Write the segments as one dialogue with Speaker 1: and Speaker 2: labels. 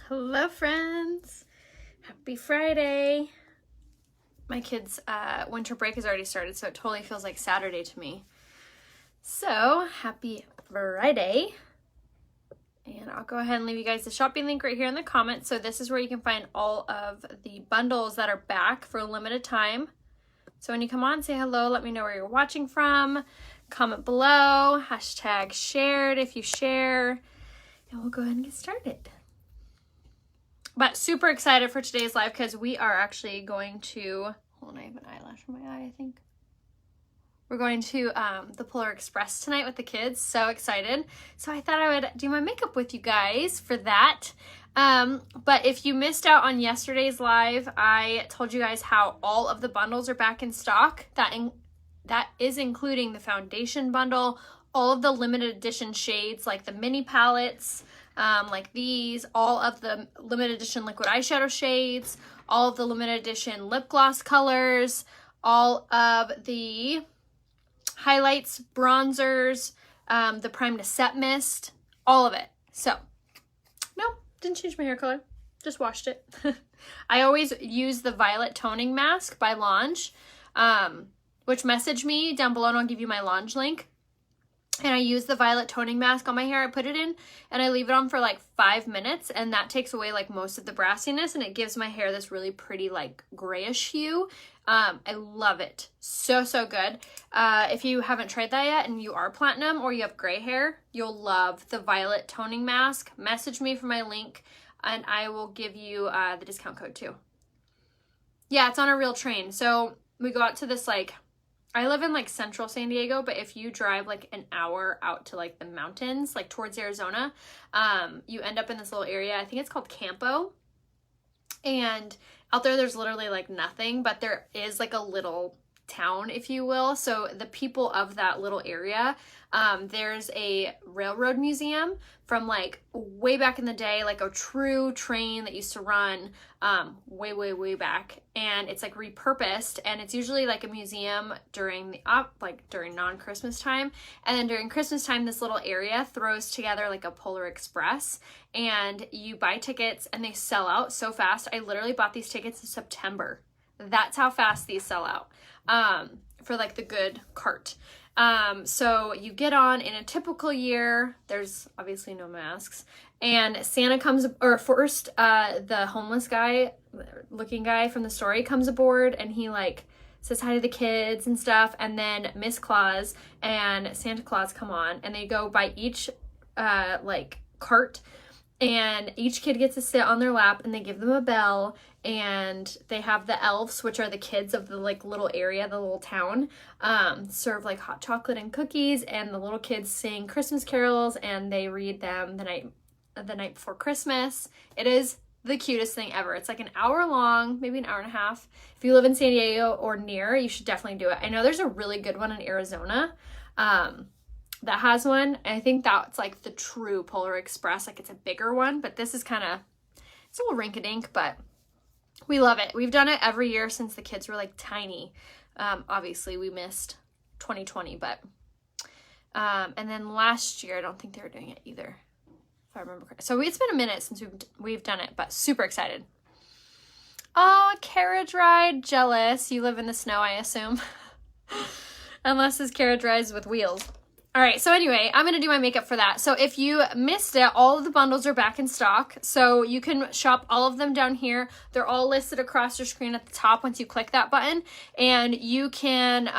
Speaker 1: Hello friends, happy Friday. My kids' winter break has already started, so it totally feels like Saturday to me. So happy Friday. And I'll go ahead and leave you guys the shopping link right here in the comments. So this is where you can find all of the bundles that are back for a limited time. So when you come on, say hello, let me know where you're watching from. Comment below, hashtag shared if you share, and we'll go ahead and get started. But super excited for today's live because we are actually going to, hold on, I have an eyelash in my eye, I think. We're going to the Polar Express tonight with the kids. So excited. So I thought I would do my makeup with you guys for that. But if you missed out on yesterday's live, I told you guys how all of the bundles are back in stock. That is including the foundation bundle, all of the limited edition shades like the mini palettes, like these, all of the limited edition liquid eyeshadow shades, all of the limited edition lip gloss colors, all of the highlights, bronzers, the Prime to Set Mist, all of it. So, no, didn't change my hair color, just washed it. I always use the Violet Toning Mask by Lash, which message me down below and I'll give you my Lash link. And I use the Violet Toning Mask on my hair. I put it in and I leave it on for like 5 minutes, and that takes away like most of the brassiness and it gives my hair this really pretty like grayish hue. I love it. So good. If you haven't tried that yet and you are platinum or you have gray hair, you'll love the Violet Toning Mask. Message me for my link and I will give you the discount code too. Yeah, it's on a real train. So we go out to this like, I live in like central San Diego, but if you drive like an hour out to like the mountains, like towards Arizona, you end up in this little area. I think it's called Campo. And out there's literally like nothing, but there is like a little town, if you will. So the people of that little area, there's a railroad museum from like way back in the day, like a true train that used to run way back, and it's like repurposed, and it's usually like a museum during the during non-Christmas time, and then during Christmas time this little area throws together like a Polar Express, and you buy tickets and they sell out so fast. I literally bought these tickets in September. That's how fast these sell out for like the good cart. So you get on in a typical year, there's obviously no masks, and Santa comes, or first, the homeless guy, looking guy from the story comes aboard, and he like says hi to the kids and stuff, and then Miss Claus and Santa Claus come on, and they go by each, like cart, and each kid gets to sit on their lap, and they give them a bell, and they have the elves, which are the kids of the like little area, the little town, serve like hot chocolate and cookies, and the little kids sing Christmas carols, and they read them the night before Christmas. It is the cutest thing ever. It's like an hour long, maybe an hour and a half. If you live in San Diego or near, you should definitely do it. I know there's a really good one in Arizona that has one. I think that's like the true Polar Express. Like it's a bigger one, but this is kind of, it's a little rink-a-dink, but we love it. We've done it every year since the kids were like tiny. Obviously we missed 2020, but, and then last year, I don't think they were doing it either, if I remember correctly. So it's been a minute since we've done it, but super excited. Oh, a carriage ride. Jealous. You live in the snow, I assume. Unless this carriage rides with wheels. All right, so anyway, I'm going to do my makeup for that. So if you missed it, all of the bundles are back in stock. So you can shop all of them down here. They're all listed across your screen at the top once you click that button. And you can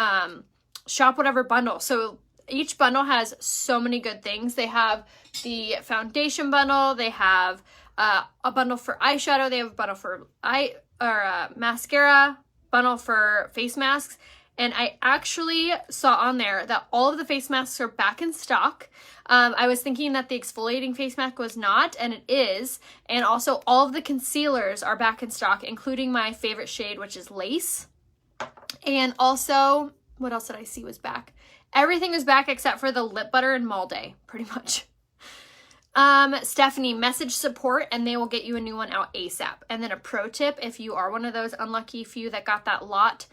Speaker 1: shop whatever bundle. So each bundle has so many good things. They have the foundation bundle. They have a bundle for eyeshadow. They have a bundle for mascara, bundle for face masks. And I actually saw on there that all of the face masks are back in stock. I was thinking that the exfoliating face mask was not, and it is. And also all of the concealers are back in stock, including my favorite shade, which is Lace. And also, what else did I see was back? Everything was back except for the lip butter and Mall Day, pretty much. Stephanie, message support and they will get you a new one out ASAP. And then a pro tip, if you are one of those unlucky few that got that lot,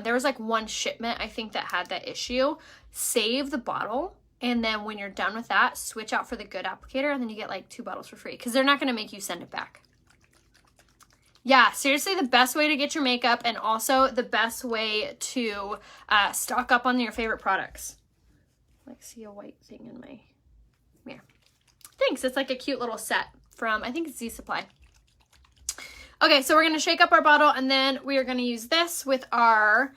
Speaker 1: there was like one shipment I think that had that issue. Save the bottle And then when you're done with that, switch out for the good applicator, and then you get like 2 bottles for free because they're not going to make you send it back. Yeah, seriously, the best way to get your makeup, and also the best way to stock up on your favorite products. Like, see a white thing in my mirror. Thanks. It's like a cute little set from, I think it's Z Supply. Okay, so we're going to shake up our bottle, and then we are going to use this with our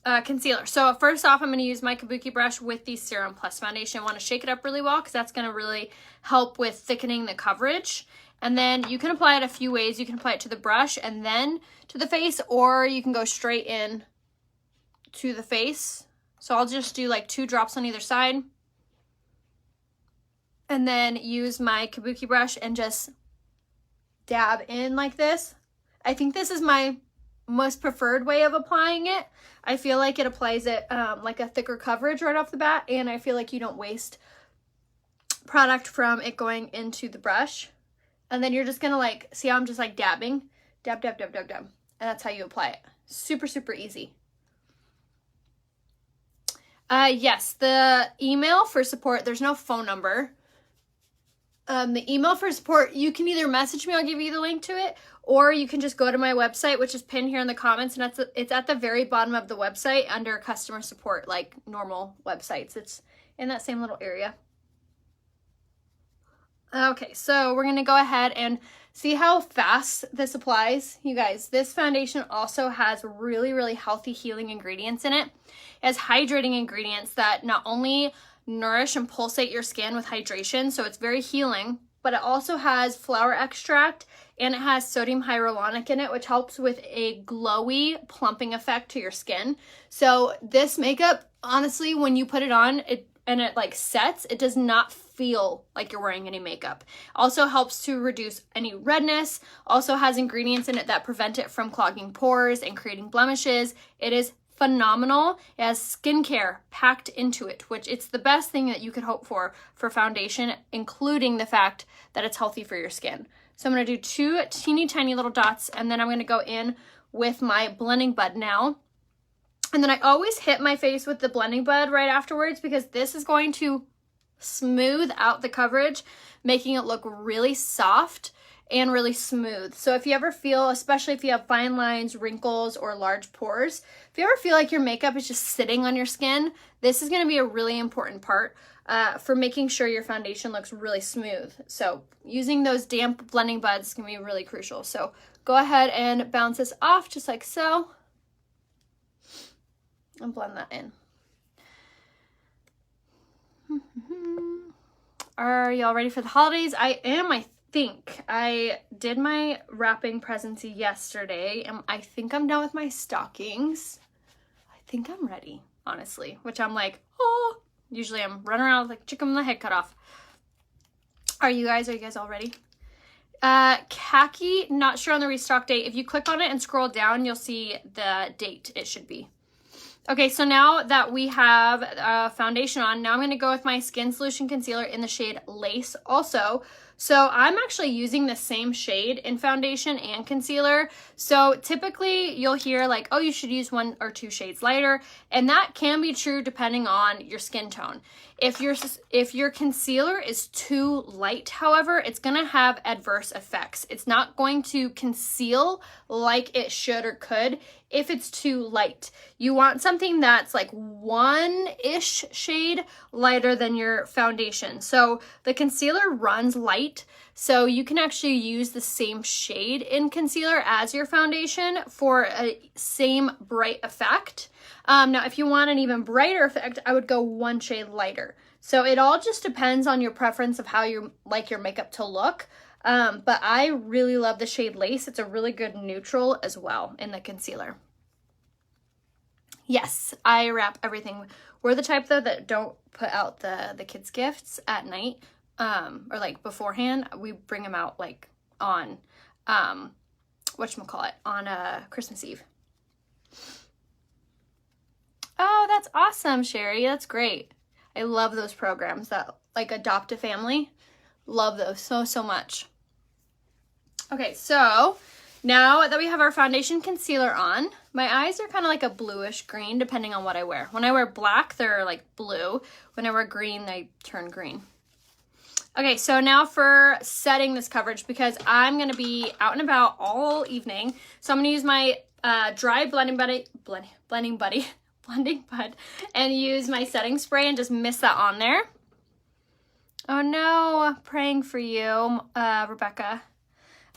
Speaker 1: concealer. So first off, I'm going to use my Kabuki brush with the Serum Plus foundation. I want to shake it up really well because that's going to really help with thickening the coverage. And then you can apply it a few ways. You can apply it to the brush and then to the face, or you can go straight in to the face. So I'll just do like 2 drops on either side. And then use my Kabuki brush and just dab in like this. I think this is my most preferred way of applying it. I feel like it applies it like a thicker coverage right off the bat, and I feel like you don't waste product from it going into the brush. And then you're just gonna like, see how I'm just like dabbing? Dab, dab, dab, dab, dab. And that's how you apply it. Super, super easy. Yes, the email for support, there's no phone number. The email for support, you can either message me, I'll give you the link to it, or you can just go to my website, which is pinned here in the comments, and it's at the very bottom of the website under customer support, like normal websites. It's in that same little area. Okay, so we're going to go ahead and see how fast this applies. You guys, this foundation also has really, really healthy healing ingredients in it. It has hydrating ingredients that not only nourish and pulsate your skin with hydration, so it's very healing, but it also has flower extract and it has sodium hyaluronic in it, which helps with a glowy, plumping effect to your skin. So this makeup, honestly, when you put it on, it like sets, it does not feel like you're wearing any makeup. Also helps to reduce any redness, also has ingredients in it that prevent it from clogging pores and creating blemishes. It is phenomenal. It has skincare packed into it, which it's the best thing that you could hope for foundation, including the fact that it's healthy for your skin. So I'm going to do 2 teeny tiny little dots, and then I'm going to go in with my blending bud now. And then I always hit my face with the blending bud right afterwards because this is going to smooth out the coverage, making it look really soft and really smooth. So if you ever feel, especially if you have fine lines, wrinkles, or large pores, if you ever feel like your makeup is just sitting on your skin, this is going to be a really important part for making sure your foundation looks really smooth. So using those damp blending buds can be really crucial. So go ahead and bounce this off just like so. And blend that in. Are y'all ready for the holidays? I am, I think. I did my wrapping presents yesterday, and I think I'm done with my stockings. I think I'm ready, honestly, which I'm like, oh, usually I'm running around like chicken with my head cut off. Are you guys all ready? Khaki, not sure on the restock date. If you click on it and scroll down, you'll see the date it should be. Okay, so now that we have foundation on, now I'm going to go with my Skin Solution Concealer in the shade Lace also. So I'm actually using the same shade in foundation and concealer. So typically you'll hear like, oh, you should use 1 or 2 shades lighter. And that can be true depending on your skin tone. If your concealer is too light, however, it's going to have adverse effects. It's not going to conceal like it should or could if it's too light. You want something that's like 1-ish shade lighter than your foundation. So the concealer runs light, so you can actually use the same shade in concealer as your foundation for a same bright effect. Now, if you want an even brighter effect, I would go 1 shade lighter. So it all just depends on your preference of how you like your makeup to look. But I really love the shade Lace. It's a really good neutral as well in the concealer. Yes, I wrap everything. We're the type, though, that don't put out the kids' gifts at night or, like, beforehand. We bring them out, like, on, whatchamacallit, on Christmas Eve. Oh, that's awesome, Sherry. That's great. I love those programs that, like, adopt a family. Love those so, so much. Okay, so now that we have our foundation concealer on, My eyes are kind of like a bluish green depending on what I wear. When I wear black, they're like blue. When I wear green, they turn green. Okay, so now for setting this coverage, because I'm going to be out and about all evening. So I'm going to use my dry blending bud and use my setting spray and just mist that on there. Oh no, praying for you, Rebecca.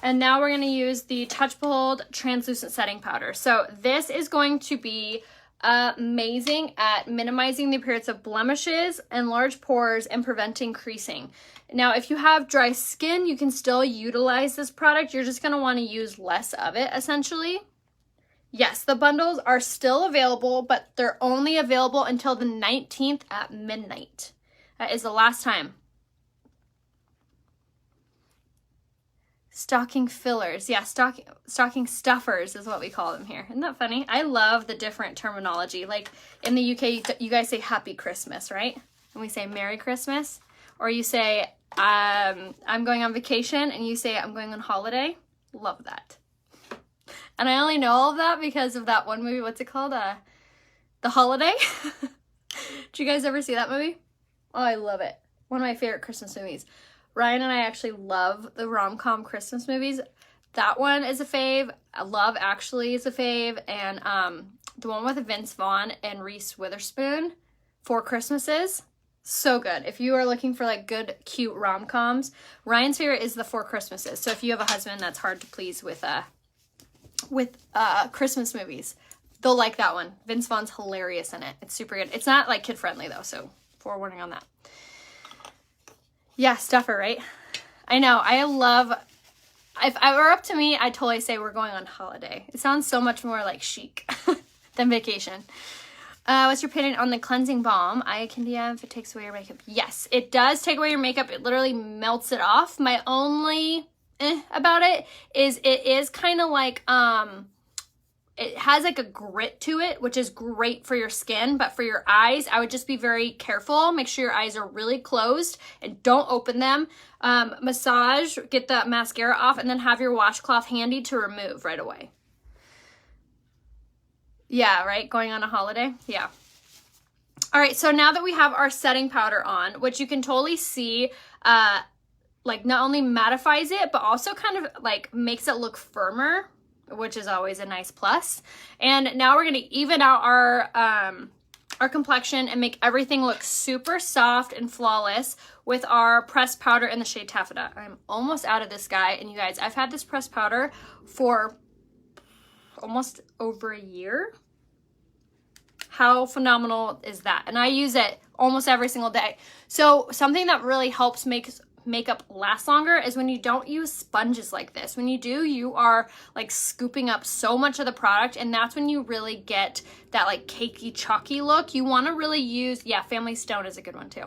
Speaker 1: And now we're going to use the Touch Behold Translucent Setting Powder. So this is going to be amazing at minimizing the appearance of blemishes and large pores and preventing creasing. Now, if you have dry skin, you can still utilize this product. You're just going to want to use less of it, essentially. Yes, the bundles are still available, but they're only available until the 19th at midnight. That is the last time. Stocking fillers. Yeah, stocking stuffers is what we call them here. Isn't that funny? I love the different terminology. Like in the UK, you guys say Happy Christmas, right? And we say Merry Christmas. Or you say, I'm going on vacation, and you say, I'm going on holiday. Love that. And I only know all of that because of that one movie. What's it called? The Holiday. Did you guys ever see that movie? Oh, I love it. One of my favorite Christmas movies. Ryan and I actually love the rom-com Christmas movies. That one is a fave. Love Actually is a fave. And the one with Vince Vaughn and Reese Witherspoon, Four Christmases. So good. If you are looking for like good, cute rom-coms, Ryan's favorite is the Four Christmases. So if you have a husband that's hard to please with Christmas movies, they'll like that one. Vince Vaughn's hilarious in it. It's super good. It's not like kid-friendly though, so forewarning on that. Yeah, stuffer, right? I know. I love, if it were up to me, I'd totally say we're going on holiday. It sounds so much more like chic than vacation. What's your opinion on the cleansing balm? Eye Candia, if it takes away your makeup. Yes, it does take away your makeup. It literally melts it off. My only about it is kind of like, it has like a grit to it, which is great for your skin, but for your eyes, I would just be very careful. Make sure your eyes are really closed and don't open them. Massage, get the mascara off, and then have your washcloth handy to remove right away. Yeah, right? Going on a holiday? Yeah. All right, so now that we have our setting powder on, which you can totally see, like not only mattifies it, but also kind of like makes it look firmer, which is always a nice plus. And now we're going to even out our complexion and make everything look super soft and flawless with our pressed powder in the shade Taffeta. I'm almost out of this guy, and you guys, I've had this pressed powder for almost over a year. How phenomenal is that? And I use it almost every single day. So something that really helps make makeup last longer is when you don't use sponges like this. When you do, you are like scooping up so much of the product, and that's when you really get that like cakey, chalky look. You want to really use, yeah, Family Stone is a good one too.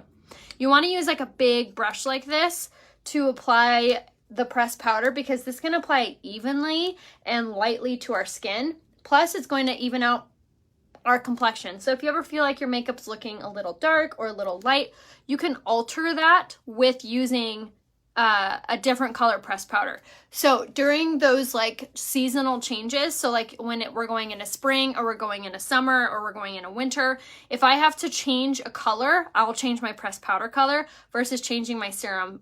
Speaker 1: You want to use like a big brush like this to apply the pressed powder, because this can apply evenly and lightly to our skin. Plus, it's going to even out our complexion. So if you ever feel like your makeup's looking a little dark or a little light, you can alter that with using a different color pressed powder. So during those like seasonal changes, so like when we're going into spring, or we're going into summer, or we're going into winter, if I have to change a color, I will change my pressed powder color versus changing my serum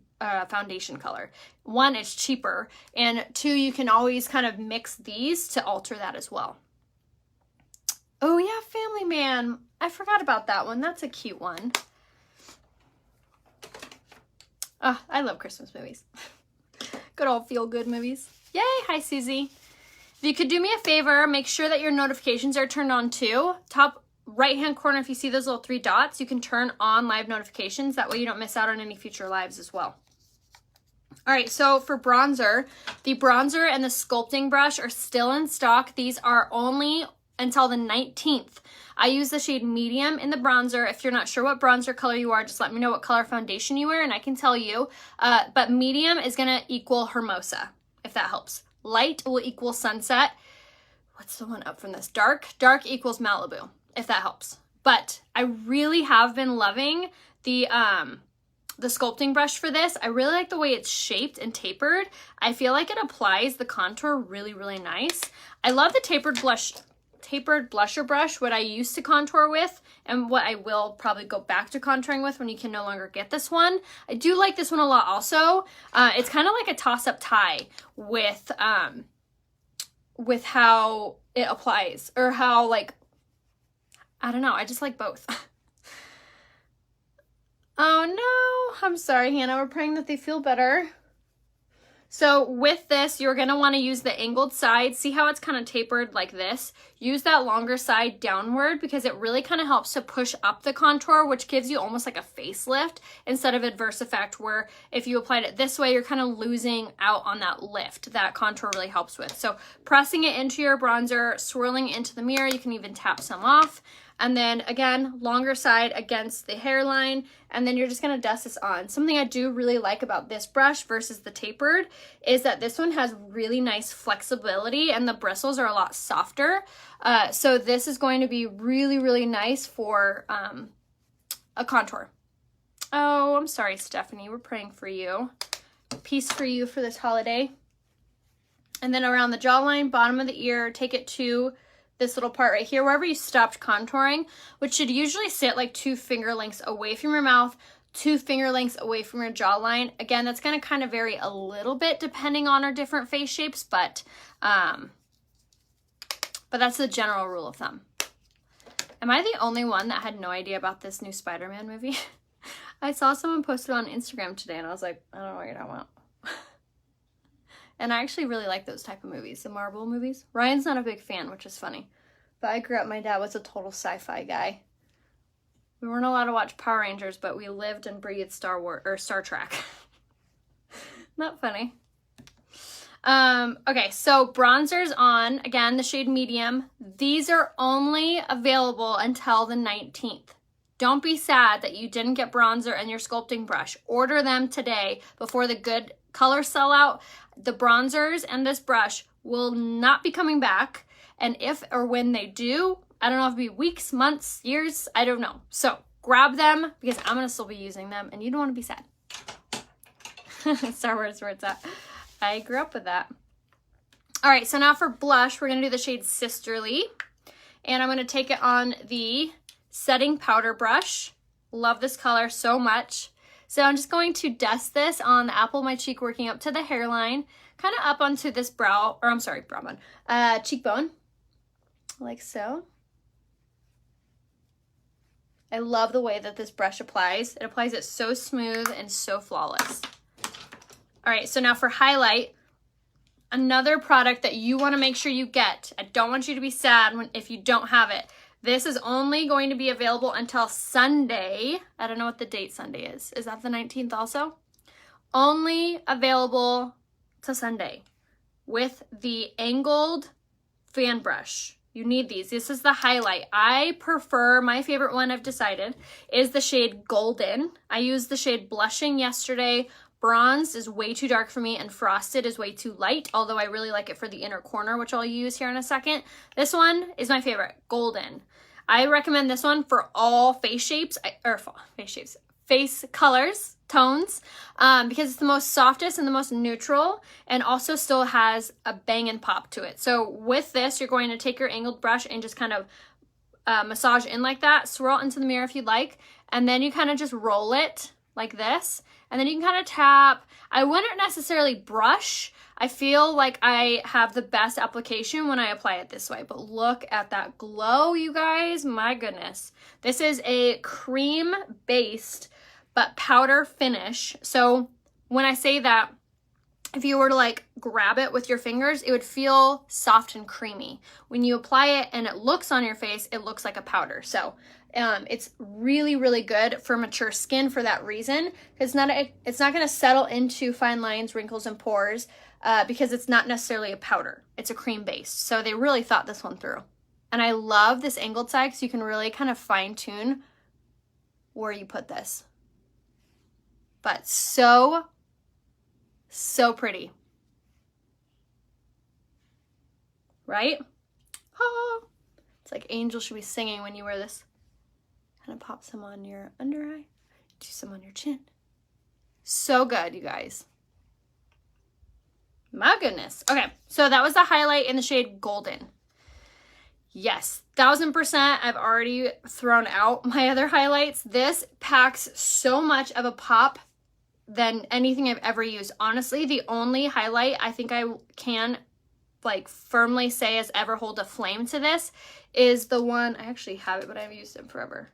Speaker 1: foundation color. One, it's cheaper, and two, you can always kind of mix these to alter that as well. Oh yeah, Family Man. I forgot about that one. That's a cute one. Oh, I love Christmas movies. Good old feel-good movies. Yay! Hi, Susie. If you could do me a favor, make sure that your notifications are turned on too. Top right-hand corner, if you see those little 3 dots, you can turn on live notifications. That way you don't miss out on any future lives as well. All right, so for bronzer, the bronzer and the sculpting brush are still in stock. These are only until the 19th. I use the shade medium in the bronzer. If you're not sure what bronzer color you are, just let me know what color foundation you wear and I can tell you. But medium is gonna equal Hermosa, if that helps. Light will equal Sunset. What's the one up from this? Dark. Dark equals Malibu, if that helps. But I really have been loving the sculpting brush for this. I really like the way it's shaped and tapered. I feel like it applies the contour really, really nice. I love the tapered tapered blusher brush, what I used to contour with, and what I will probably go back to contouring with when you can no longer get this one. I do like this one a lot also. It's kind of like a toss-up tie with how it applies, or how, like, I don't know, I just like both. Oh no, I'm sorry, Hannah, we're praying that they feel better. So with this, you're going to want to use the angled side. See how it's kind of tapered like this? Use that longer side downward because it really kind of helps to push up the contour, which gives you almost like a facelift instead of adverse effect, where if you applied it this way, you're kind of losing out on that lift that contour really helps with. So pressing it into your bronzer, swirling it into the mirror, you can even tap some off. And then again, longer side against the hairline, and then you're just gonna dust this on. Something I do really like about this brush versus the tapered is that this one has really nice flexibility and the bristles are a lot softer. So this is going to be really, really nice for a contour. Oh, I'm sorry, Stephanie, we're praying for you. Peace for you for this holiday. And then around the jawline, bottom of the ear, take it to this little part right here, wherever you stopped contouring, which should usually sit like 2 finger lengths away from your mouth, 2 finger lengths away from your jawline. Again, that's going to kind of vary a little bit depending on our different face shapes, but that's the general rule of thumb. Am I the only one that had no idea about this new Spider-Man movie? I saw someone posted on Instagram today and I was like, I don't know what you're talking about. And I actually really like those type of movies, the Marvel movies. Ryan's not a big fan, which is funny. But I grew up, my dad was a total sci-fi guy. We weren't allowed to watch Power Rangers, but we lived and breathed Star Trek. Not funny. Okay, so bronzers on, again, the shade medium. These are only available until the 19th. Don't be sad that you didn't get bronzer and your sculpting brush. Order them today before the good colors sell out. The bronzers and this brush will not be coming back. And if or when they do, I don't know if it'll be weeks, months, years, I don't know. So grab them because I'm going to still be using them and you don't want to be sad. Star Wars, where it's at. I grew up with that. All right, so now for blush, we're going to do the shade Sisterly. And I'm going to take it on the setting powder brush. Love this color so much. So I'm just going to dust this on the apple of my cheek, working up to the hairline, kind of up onto this cheekbone, like so. I love the way that this brush applies. It applies it so smooth and so flawless. All right, so now for highlight, another product that you want to make sure you get. I don't want you to be sad if you don't have it. This is only going to be available until Sunday. I don't know what the date Sunday is. Is that the 19th also? Only available to Sunday with the angled fan brush. You need these. This is the highlight. I prefer, my favorite one I've decided is the shade Golden. I used the shade Blushing yesterday. Bronzed is way too dark for me and Frosted is way too light, although I really like it for the inner corner, which I'll use here in a second. This one is my favorite, Golden. I recommend this one for all face shapes, face colors, tones, because it's the most softest and the most neutral, and also still has a bang and pop to it. So with this, you're going to take your angled brush and just kind of massage in like that, swirl into the mirror if you'd like, and then you kind of just roll it like this, and then you can kind of tap. I wouldn't necessarily brush. I feel like I have the best application when I apply it this way, but look at that glow, you guys. My goodness. This is a cream-based but powder finish. So when I say that, if you were to like grab it with your fingers, it would feel soft and creamy. When you apply it and it looks on your face, it looks like a powder. So it's really, really good for mature skin for that reason. It's not going to settle into fine lines, wrinkles, and pores because it's not necessarily a powder. It's a cream base. So they really thought this one through. And I love this angled side because you can really kind of fine tune where you put this. But so pretty. Right? Oh, it's like angels should be singing when you wear this. Kind of pop some on your under eye, do some on your chin. So good, you guys. My goodness. Okay, so that was the highlight in the shade Golden. Yes, 1000%. I've already thrown out my other highlights. This packs so much of a pop than anything I've ever used. Honestly, the only highlight I think I can like firmly say has ever hold a flame to this is the one, I actually have it, but I haven't used it forever.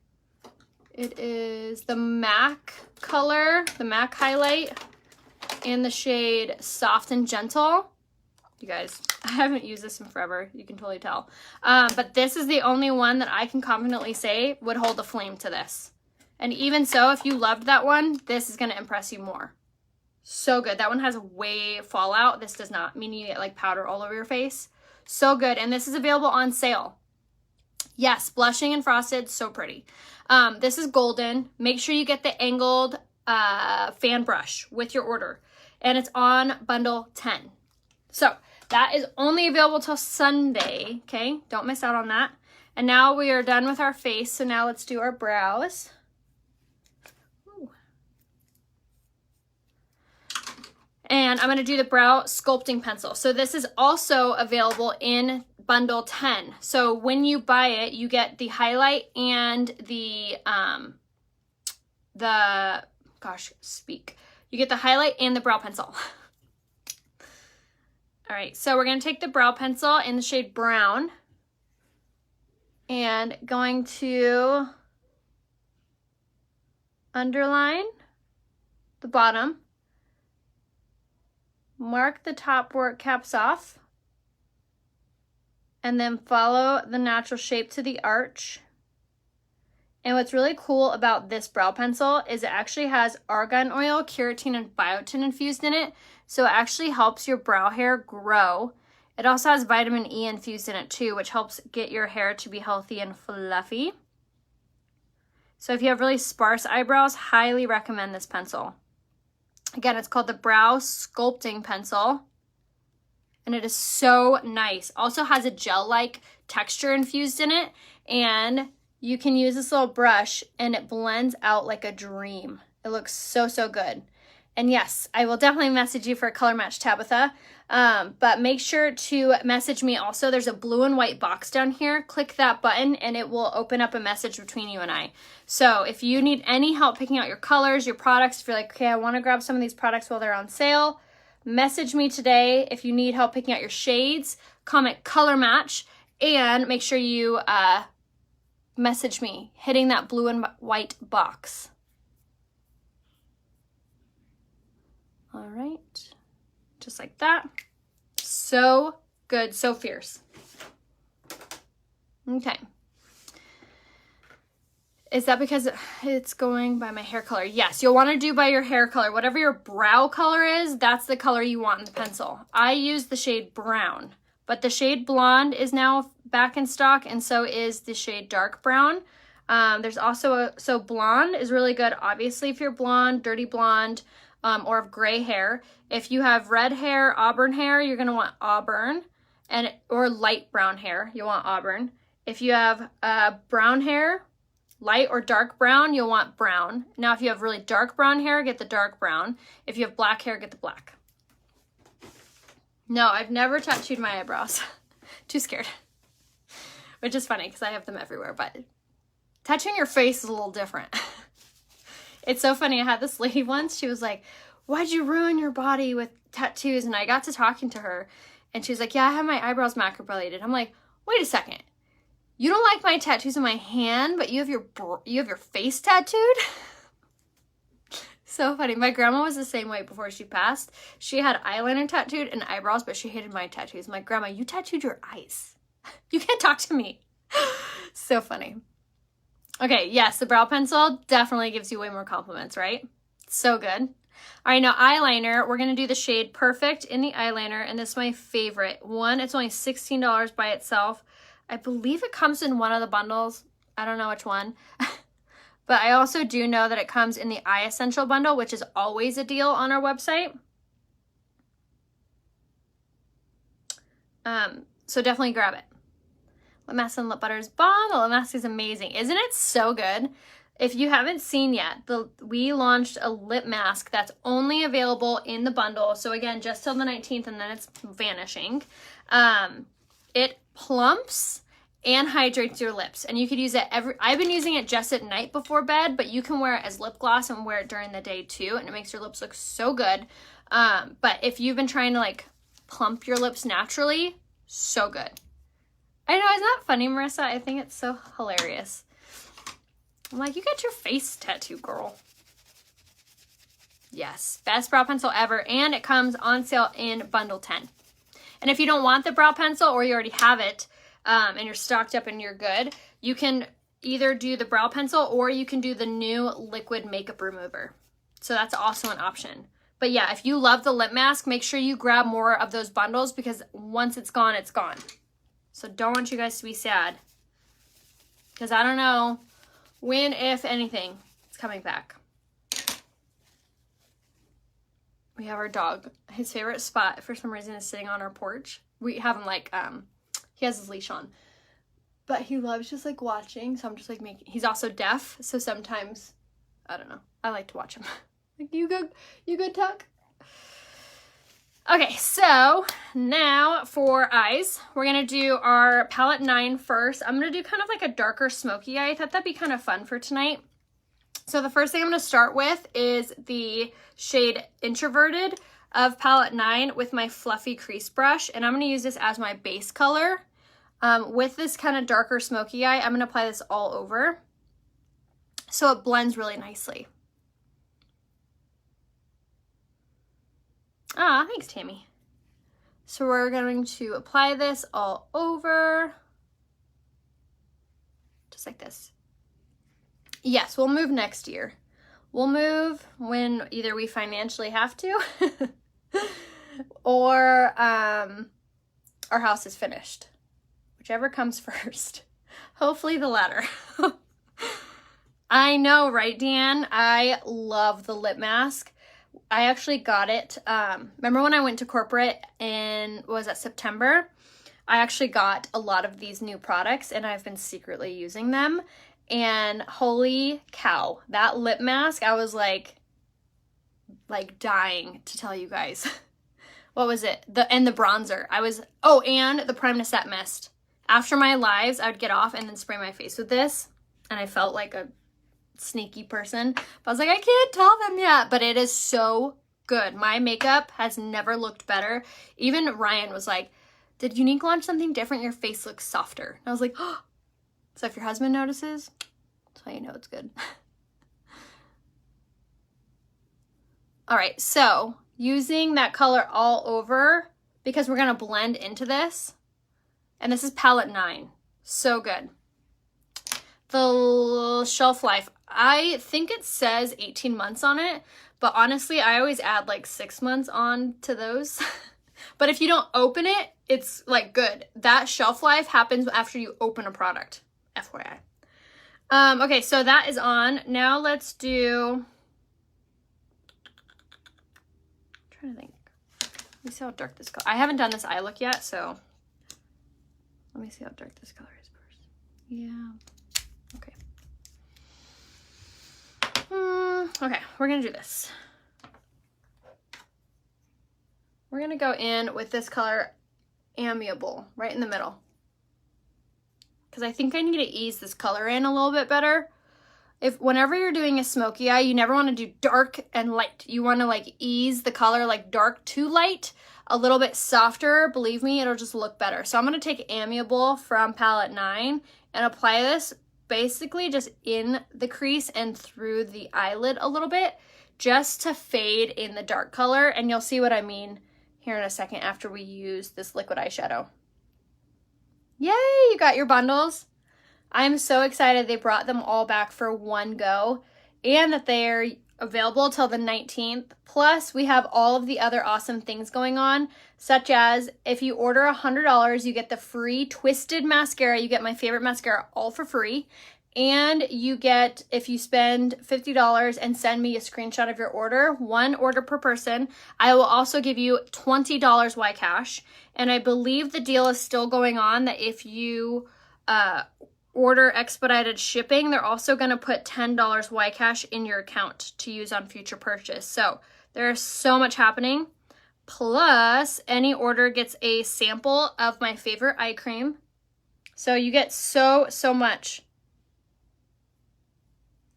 Speaker 1: It is the MAC color, the MAC highlight in the shade Soft and Gentle. You guys, I haven't used this in forever. You can totally tell. But this is the only one that I can confidently say would hold a flame to this. And even so, if you loved that one, this is going to impress you more. So good. That one has way fallout. This does not, meaning you get like powder all over your face. So good. And this is available on sale. Yes, blushing and frosted, so pretty. This is golden. Make sure you get the angled fan brush with your order. And it's on bundle 10. So that is only available till Sunday, okay? Don't miss out on that. And now we are done with our face, so now let's do our brows. Ooh. And I'm gonna do the brow sculpting pencil. So this is also available in bundle 10. So when you buy it, you get the highlight and you get the highlight and the brow pencil. All right, so we're gonna take the brow pencil in the shade brown and going to underline the bottom, mark the top where it caps off, and then follow the natural shape to the arch. And what's really cool about this brow pencil is it actually has argan oil, keratin, and biotin infused in it. So it actually helps your brow hair grow. It also has vitamin E infused in it too, which helps get your hair to be healthy and fluffy. So if you have really sparse eyebrows, highly recommend this pencil. Again, it's called the Brow Sculpting Pencil. And it is so nice. Also has a gel-like texture infused in it. And you can use this little brush and it blends out like a dream. It looks so, so good. And yes, I will definitely message you for a color match, Tabitha. But make sure to message me also. There's a blue and white box down here. Click that button and it will open up a message between you and I. So if you need any help picking out your colors, your products, if you're like, okay, I want to grab some of these products while they're on sale, message me today. If you need help picking out your shades, comment color match, and make sure you message me hitting that blue and white box. All right, just like that. So good, so fierce. Okay. Is that because it's going by my hair color? Yes, you'll want to do by your hair color. Whatever your brow color is, that's the color you want in the pencil. I use the shade brown, but the shade blonde is now back in stock, and so is the shade dark brown. There's also so blonde is really good, obviously, if you're blonde, dirty blonde, or of gray hair. If you have red hair, auburn hair, you're gonna want auburn, or light brown hair, you'll want auburn. If you have brown hair, light or dark brown, you'll want brown. Now, if you have really dark brown hair, get the dark brown. If you have black hair, get the black. No, I've never tattooed my eyebrows. Too scared. Which is funny because I have them everywhere, but tattooing your face is a little different. It's so funny. I had this lady once. She was like, why'd you ruin your body with tattoos? And I got to talking to her and she was like, yeah, I have my eyebrows macrobladed. I'm like, wait a second. You don't like my tattoos on my hand, but you have your face tattooed? So funny. My grandma was the same way before she passed. She had eyeliner tattooed and eyebrows, but she hated my tattoos. I'm like, Grandma, you tattooed your eyes. You can't talk to me. So funny. Okay, yes, the brow pencil definitely gives you way more compliments, right? So good. All right, now eyeliner. We're going to do the shade Perfect in the eyeliner, and this is my favorite one. It's only $16 by itself. I believe it comes in one of the bundles. I don't know which one. But I also do know that it comes in the Eye Essential bundle, which is always a deal on our website. So definitely grab it. Lip mask and lip butter is bomb. The lip mask is amazing. Isn't it so good? If you haven't seen yet, we launched a lip mask that's only available in the bundle. So again, just till the 19th, and then it's vanishing. It plumps and hydrates your lips. And you could use it I've been using it just at night before bed, but you can wear it as lip gloss and wear it during the day too, and it makes your lips look so good. But if you've been trying to like plump your lips naturally, so good. I know, isn't that funny, Marissa? I think it's so hilarious. I'm like, you got your face tattoo, girl. Yes, best brow pencil ever, and it comes on sale in bundle 10. And if you don't want the brow pencil, or you already have it, and you're stocked up and you're good, you can either do the brow pencil or you can do the new liquid makeup remover. So that's also an option. But yeah, if you love the lip mask, make sure you grab more of those bundles, because once it's gone, it's gone. So don't want you guys to be sad, because I don't know when, if anything, it's coming back. We have our dog. His favorite spot for some reason is sitting on our porch. We have him like, he has his leash on, but he loves just like watching. So I'm just like he's also deaf. So sometimes, I don't know, I like to watch him. Like, you good, Tuck? Okay, so now for eyes, we're going to do our palette 9 first. I'm going to do kind of like a darker smoky eye. I thought that'd be kind of fun for tonight. So the first thing I'm going to start with is the shade Introverted of palette 9 with my fluffy crease brush. And I'm going to use this as my base color. With this kind of darker smoky eye, I'm going to apply this all over so it blends really nicely. Ah, thanks, Tammy. So we're going to apply this all over, just like this. Yes, we'll move next year. We'll move when either we financially have to or our house is finished. Whichever comes first. Hopefully the latter. I know, right, Dan? I love the lip mask. I actually got it. Remember when I went to corporate in, was that September? I actually got a lot of these new products and I've been secretly using them. And holy cow, that lip mask, I was like dying to tell you guys. What was it? And the bronzer. And the Prime to Set Mist. After my lives, I would get off and then spray my face with this. And I felt like a sneaky person. But I was like, I can't tell them yet. But it is so good. My makeup has never looked better. Even Ryan was like, did Unique launch something different? Your face looks softer. And I was like, oh. So if your husband notices, that's how you know it's good. All right, so using that color all over, because we're gonna blend into this, and this is palette 9, so good. The shelf life, I think it says 18 months on it, but honestly, I always add like 6 months on to those. But if you don't open it, it's like good. That shelf life happens after you open a product, FYI. Okay, so that is on. Now let's do, I'm trying to think. Let me see how dark this color. I haven't done this eye look yet, so let me see how dark this color is first. Yeah. Okay. Okay, we're gonna do this. We're gonna go in with this color, Amiable, right in the middle. Because I think I need to ease this color in a little bit better. Whenever you're doing a smoky eye, you never want to do dark and light. You want to like ease the color like dark to light, a little bit softer. Believe me, it'll just look better. So I'm going to take Amiable from palette 9 and apply this basically just in the crease and through the eyelid a little bit, just to fade in the dark color. And you'll see what I mean here in a second after we use this liquid eyeshadow. Yay, you got your bundles. I'm so excited they brought them all back for one go and that they're available till the 19th. Plus, we have all of the other awesome things going on, such as if you order $100, you get the free Twisted mascara. You get my favorite mascara all for free. And you get, if you spend $50 and send me a screenshot of your order, 1 order per person, I will also give you $20 Ycash. And I believe the deal is still going on that if you order expedited shipping, they're also going to put $10 Ycash in your account to use on future purchase. So there's so much happening. Plus, any order gets a sample of my favorite eye cream. So you get so much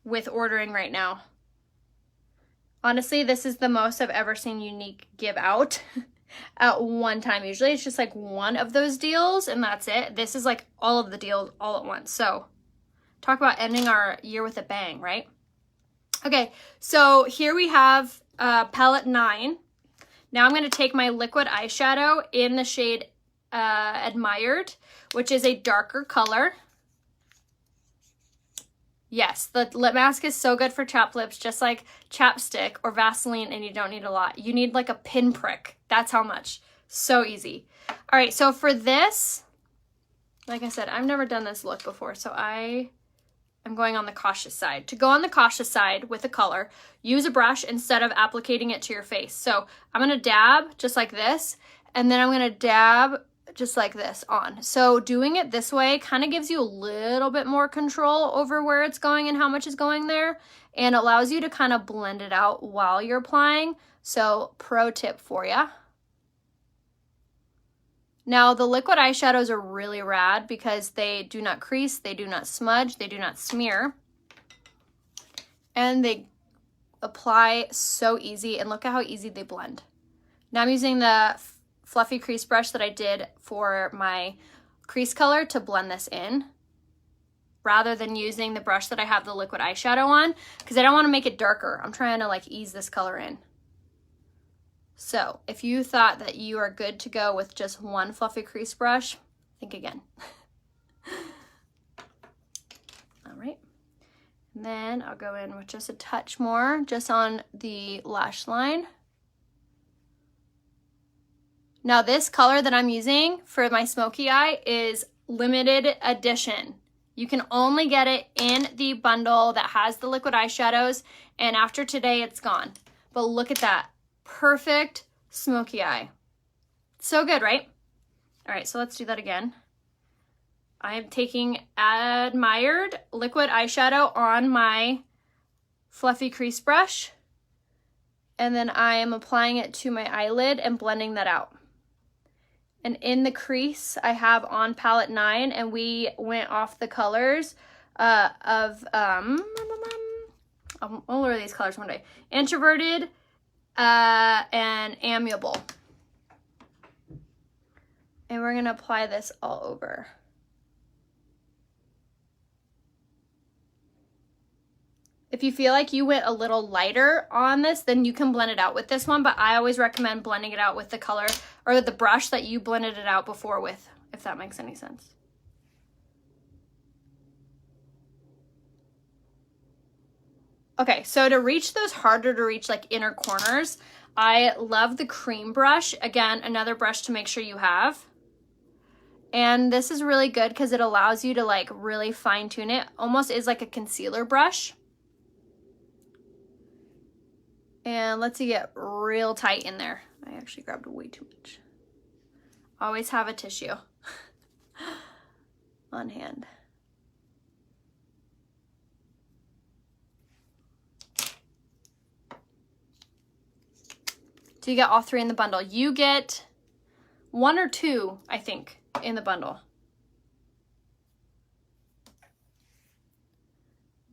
Speaker 1: with ordering right now. Honestly, this is the most I've ever seen Unique give out at one time. Usually it's just like one of those deals and that's it. This is like all of the deals all at once. So talk about ending our year with a bang, right? Okay, so here we have palette 9. Now I'm going to take my liquid eyeshadow in the shade Admired, which is a darker color. Yes, the lip mask is so good for chapped lips, just like chapstick or Vaseline, and you don't need a lot. You need like a pinprick. That's how much. So easy. All right, so for this, like I said, I've never done this look before, so I'm going on the cautious side. To go on the cautious side with a color, use a brush instead of applicating it to your face. So I'm going to dab just like this, and then I'm going to dab just like this on. So doing it this way kind of gives you a little bit more control over where it's going and how much is going there, and allows you to kind of blend it out while you're applying. So pro tip for you. Now the liquid eyeshadows are really rad because they do not crease, they do not smudge, they do not smear, and they apply so easy, and look at how easy they blend. Now I'm using the fluffy crease brush that I did for my crease color to blend this in, rather than using the brush that I have the liquid eyeshadow on, because I don't want to make it darker. I'm trying to like ease this color in. So if you thought that you are good to go with just one fluffy crease brush, think again. All right. And then I'll go in with just a touch more just on the lash line. Now this color that I'm using for my smoky eye is limited edition. You can only get it in the bundle that has the liquid eyeshadows, and after today it's gone. But look at that. Perfect smoky eye. So good, right? All right, so let's do that again. I am taking Admired liquid eyeshadow on my fluffy crease brush, and then I am applying it to my eyelid and blending that out. And in the crease, I have on palette 9, and we went off the colors of, I'll learn these colors one day. Introverted and Amiable. And we're gonna apply this all over. If you feel like you went a little lighter on this, then you can blend it out with this one, but I always recommend blending it out with the color or the brush that you blended it out before with, if that makes any sense. Okay, so to reach those harder to reach like inner corners, I love the cream brush. Again, another brush to make sure you have. And this is really good because it allows you to like really fine tune it. Almost is like a concealer brush. And let's get real tight in there. I actually grabbed way too much. Always have a tissue on hand. So you get all 3 in the bundle. You get 1 or 2, I think, in the bundle.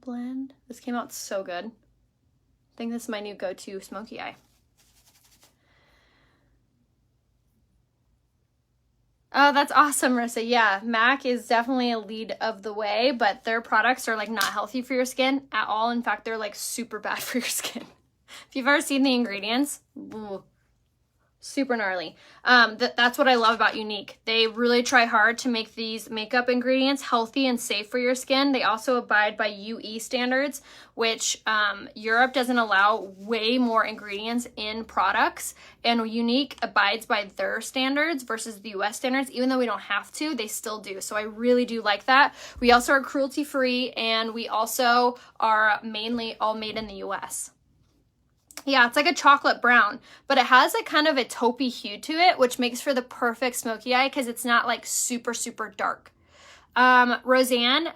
Speaker 1: Blend. This came out so good. I think this is my new go-to smoky eye. Oh, that's awesome, Marissa. Yeah, MAC is definitely a lead of the way, but their products are like not healthy for your skin at all. In fact, they're like super bad for your skin. If you've ever seen the ingredients, ooh, super gnarly. That's what I love about Unique. They really try hard to make these makeup ingredients healthy and safe for your skin. They also abide by UE standards, which Europe doesn't allow way more ingredients in products, and Unique abides by their standards versus the US standards. Even though we don't have to, they still do. So I really do like that. We also are cruelty free, and we also are mainly all made in the US. Yeah, it's like a chocolate brown, but it has like kind of a taupey hue to it, which makes for the perfect smoky eye because it's not like super, super dark. Roseanne,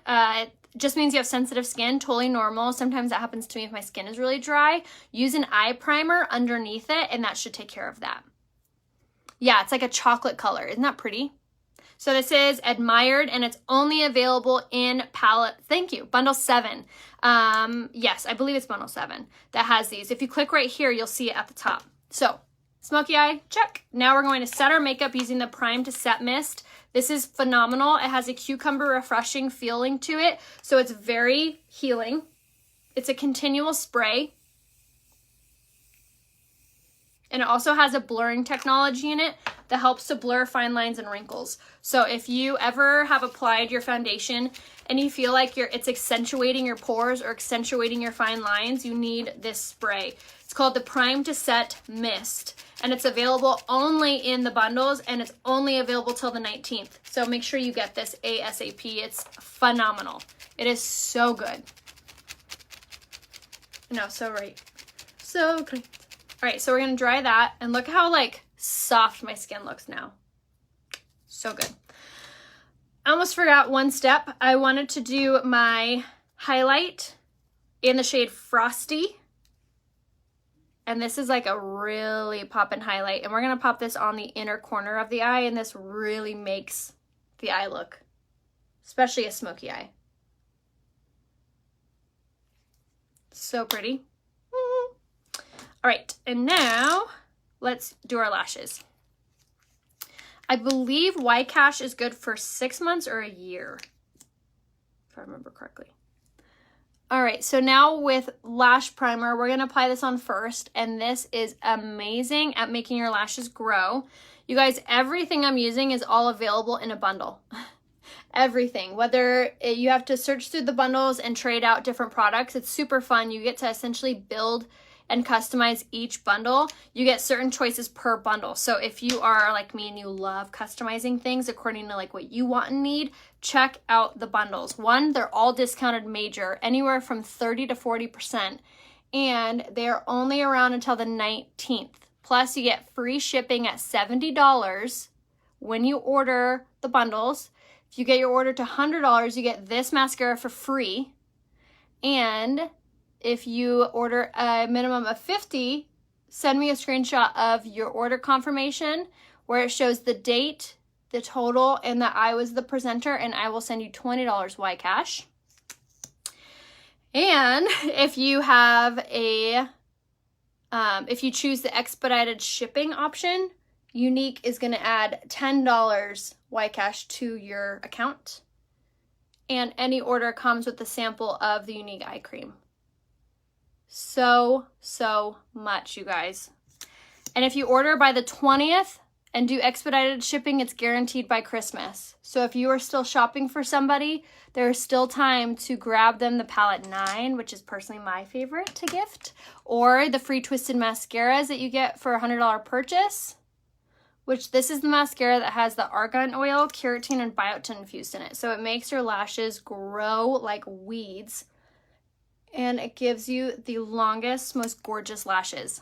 Speaker 1: just means you have sensitive skin, totally normal. Sometimes that happens to me if my skin is really dry. Use an eye primer underneath it, and that should take care of that. Yeah, it's like a chocolate color. Isn't that pretty? So this is Admired, and it's only available in palette, thank you, bundle 7. Yes, I believe it's bundle 7 that has these. If you click right here, you'll see it at the top. So, smoky eye, check. Now we're going to set our makeup using the Prime to Set Mist. This is phenomenal. It has a cucumber refreshing feeling to it, so it's very healing. It's a continual spray. And it also has a blurring technology in it that helps to blur fine lines and wrinkles. So if you ever have applied your foundation and you feel like it's accentuating your pores or accentuating your fine lines, you need this spray. It's called the Prime to Set Mist, and it's available only in the bundles, and it's only available till the 19th. So make sure you get this ASAP. It's phenomenal. It is so good. No, so right. So great. All right, so we're gonna dry that, and look how like soft my skin looks now. So good. I almost forgot one step. I wanted to do my highlight in the shade Frosty. And this is like a really poppin' highlight. And we're gonna pop this on the inner corner of the eye, and this really makes the eye look, especially a smoky eye. So pretty. All right, and now let's do our lashes. I believe Ycash is good for 6 months or a year, if I remember correctly. All right, so now with Lash Primer, we're gonna apply this on first, and this is amazing at making your lashes grow. You guys, everything I'm using is all available in a bundle. Everything, whether you have to search through the bundles and trade out different products, it's super fun. You get to essentially build and customize each bundle. You get certain choices per bundle. So if you are like me and you love customizing things according to like what you want and need, check out the bundles. One, they're all discounted major, anywhere from 30 to 40%, and they're only around until the 19th. Plus you get free shipping at $70 when you order the bundles. If you get your order to $100, you get this mascara for free. And if you order a minimum of 50, send me a screenshot of your order confirmation where it shows the date, the total, and that I was the presenter, and I will send you $20 Ycash. And if you have if you choose the expedited shipping option, Unique is going to add $10 Ycash to your account. And any order comes with a sample of the Unique eye cream. So much, you guys. And if you order by the 20th and do expedited shipping, it's guaranteed by Christmas. So if you are still shopping for somebody, there's still time to grab them the palette 9, which is personally my favorite to gift, or the free twisted mascaras that you get for a $100 purchase, which this is the mascara that has the argan oil, keratin, and biotin infused in it. So it makes your lashes grow like weeds, and it gives you the longest, most gorgeous lashes.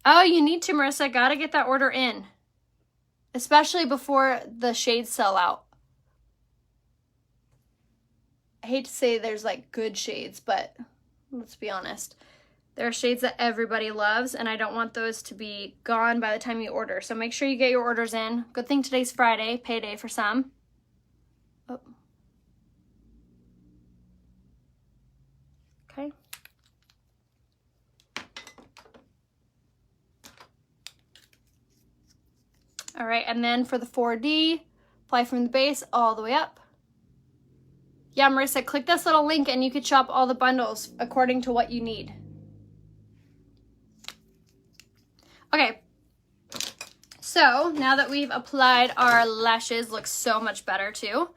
Speaker 1: Oh, you need to, Marissa. Gotta get that order in, especially before the shades sell out. I hate to say there's like good shades, but let's be honest. There are shades that everybody loves, and I don't want those to be gone by the time you order. So make sure you get your orders in. Good thing today's Friday, payday for some. Oh. Okay. All right, and then for the 4D, apply from the base all the way up. Yeah, Marissa, click this little link and you can shop all the bundles according to what you need. Okay, so now that we've applied our lashes, looks so much better too.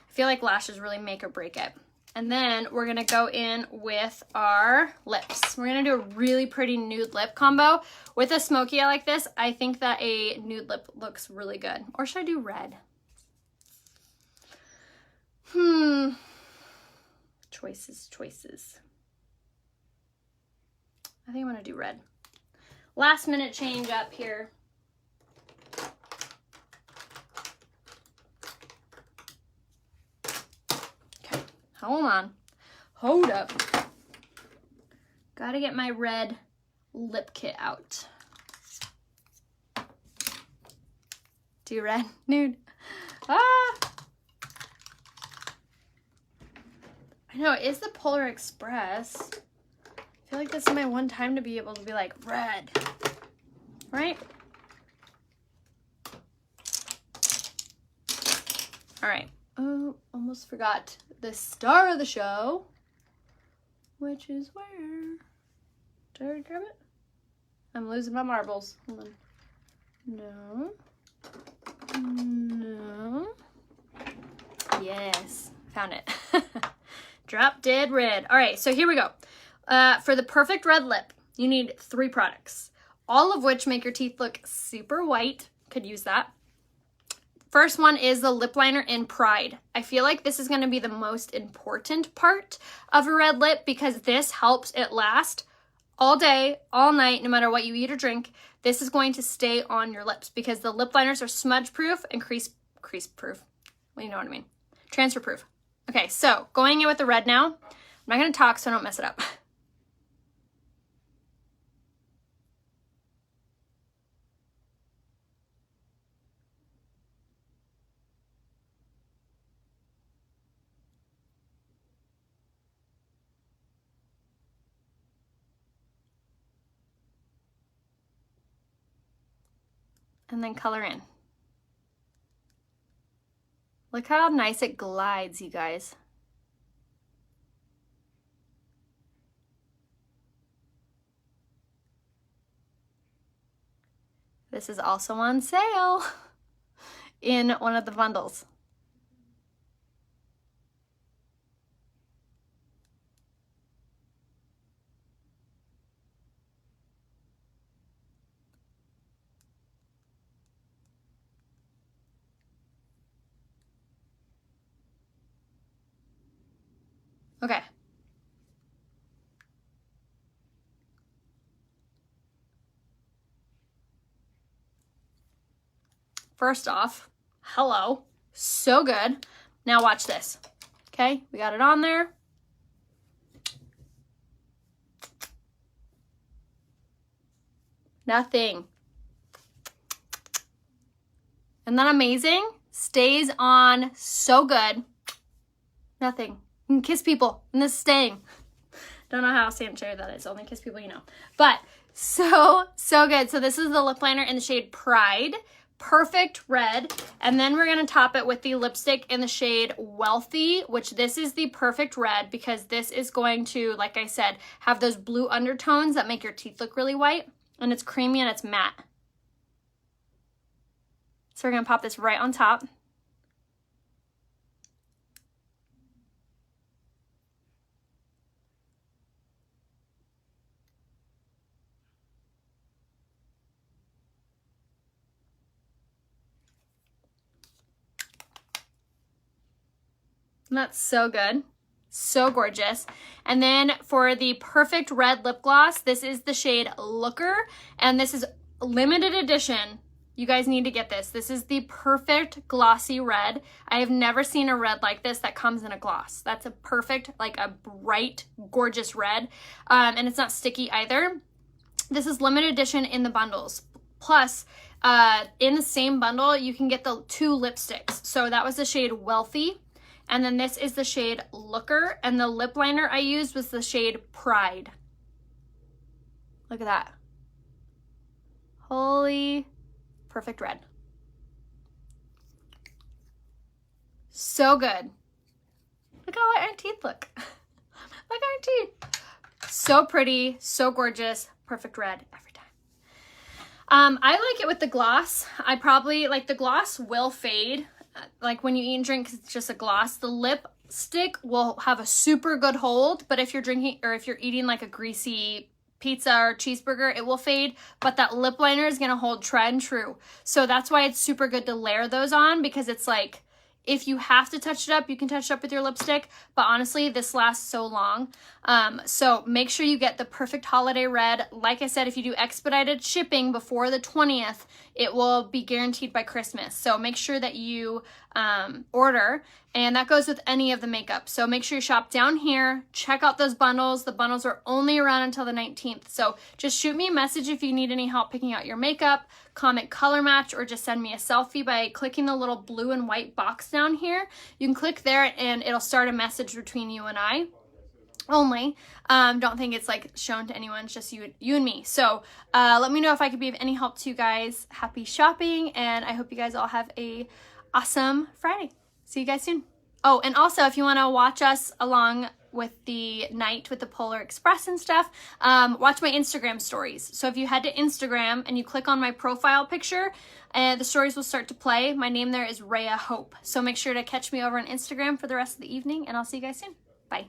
Speaker 1: I feel like lashes really make or break it. And then we're gonna go in with our lips. We're gonna do a really pretty nude lip combo. With a smoky eye like this, I think that a nude lip looks really good. Or should I do red? Choices. I think I'm gonna do red. Last minute change up here. Okay, hold on. Hold up. Gotta get my red lip kit out. Do red, nude. Ah! I know, it is the Polar Express. I feel like this is my one time to be able to be like, red. Right? All right. Oh, almost forgot the star of the show, which is where? Did I already grab it? I'm losing my marbles. Hold on. No. No. Yes. Found it. Drop Dead Red. All right, so here we go. For the perfect red lip, you need 3 products, all of which make your teeth look super white. Could use that. First one is the lip liner in Pride. I feel like this is going to be the most important part of a red lip because this helps it last all day, all night, no matter what you eat or drink. This is going to stay on your lips because the lip liners are smudge proof and crease proof. Well, you know what I mean. Transfer proof. Okay, so going in with the red now. I'm not going to talk so I don't mess it up. And then color in. Look how nice it glides, you guys. This is also on sale in one of the bundles. Okay. First off, hello. So good. Now watch this. Okay, we got it on there. Nothing. Isn't that amazing? Stays on so good. Nothing. You can kiss people and this is staying. Don't know how sanitary that is. Only kiss people you know. But so good. So this is the lip liner in the shade Pride. Perfect red. And then we're going to top it with the lipstick in the shade Wealthy, which this is the perfect red because this is going to, like I said, have those blue undertones that make your teeth look really white. And it's creamy and it's matte. So we're going to pop this right on top. And that's so good. So gorgeous. And then for the perfect red lip gloss, this is the shade Looker. And this is limited edition. You guys need to get this. This is the perfect glossy red. I have never seen a red like this that comes in a gloss. That's a perfect, like a bright, gorgeous red. And it's not sticky either. This is limited edition in the bundles. Plus, in the same bundle, you can get the 2 lipsticks. So that was the shade Wealthy. And then this is the shade Looker. And the lip liner I used was the shade Pride. Look at that. Holy perfect red. So good. Look how our teeth look. Look at our teeth. So pretty, so gorgeous, perfect red every time. I like it with the gloss. I probably, like the gloss will fade. Like when you eat and drink, it's just a gloss. The lipstick will have a super good hold, but if you're drinking or if you're eating like a greasy pizza or cheeseburger, it will fade, but that lip liner is going to hold tried and true. So that's why it's super good to layer those on because it's like, if you have to touch it up, you can touch it up with your lipstick, but honestly, this lasts so long. So make sure you get the perfect holiday red. Like I said, if you do expedited shipping before the 20th, it will be guaranteed by Christmas. So make sure that you order, and that goes with any of the makeup. So make sure you shop down here, check out those bundles. The bundles are only around until the 19th. So just shoot me a message if you need any help picking out your makeup. comment color match or just send me a selfie by clicking the little blue and white box down here. You can click there and it'll start a message between you and I only. Don't think it's like shown to anyone, it's just you and me. So let me know if I could be of any help to you guys. Happy shopping, and I hope you guys all have a awesome Friday. See you guys soon. Oh, and also if you want to watch us along with the night with the Polar Express and stuff, watch my Instagram stories. So if you head to Instagram and you click on my profile picture, the stories will start to play. My name there is Rhea Hope. So make sure to catch me over on Instagram for the rest of the evening, and I'll see you guys soon. Bye.